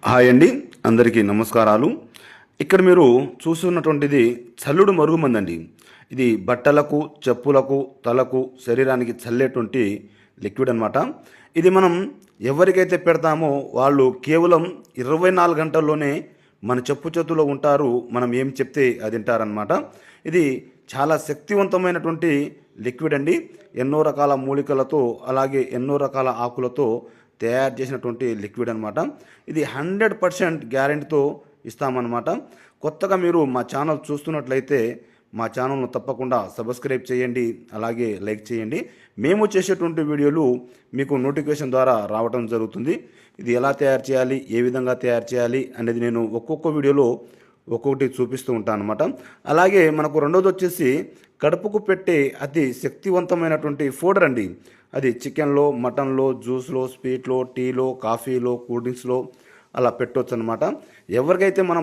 Hi అండి, అందరికీ నమస్కారాలు. ఇక్కడ మీరు చూస్తున్నటువంటిది చల్లుడు మరుగుమందండి. ఇది బట్టలకు, చెప్పులకు, తలకు, శరీరానికి చల్లేటువంటి లిక్విడ్ అనమాట. ఇది మనం ఎవరికైతే పెడతామో వాళ్ళు కేవలం 24 గంటల్లోనే మన చెప్పు చేతుల్లో ఉంటారు. మనం ఏం చెప్తే అది వింటారనమాట. ఇది చాలా శక్తివంతమైనటువంటి లిక్విడ్ అండి. ఎన్నో రకాల మూలికలతో అలాగే ఎన్నో రకాల ఆకులతో తయారు చేసినటువంటి లిక్విడ్ అనమాట. ఇది 100% గ్యారెంటీతో ఇస్తామన్నమాట. కొత్తగా మీరు మా ఛానల్ చూస్తున్నట్లయితే మా ఛానల్ను తప్పకుండా సబ్స్క్రైబ్ చేయండి, అలాగే లైక్ చేయండి. మేము చేసేటువంటి వీడియోలు మీకు నోటిఫికేషన్ ద్వారా రావడం జరుగుతుంది. ఇది ఎలా తయారు చేయాలి, ఏ విధంగా తయారు చేయాలి అనేది నేను ఒక్కొక్క వీడియోలో ఒక్కొక్కటి చూపిస్తూ ఉంటాను అనమాట. అలాగే మనకు రెండోది వచ్చేసి కడుపుకు పెట్టే అతి శక్తివంతమైనటువంటి ఫోడర్ అండి. అది చికెన్లో, మటన్లో, జ్యూస్లో, స్వీట్లో, టీలో, కాఫీలో, కూల్ డ్రింక్స్లో అలా పెట్టవచ్చు అనమాట. ఎవరికైతే మనం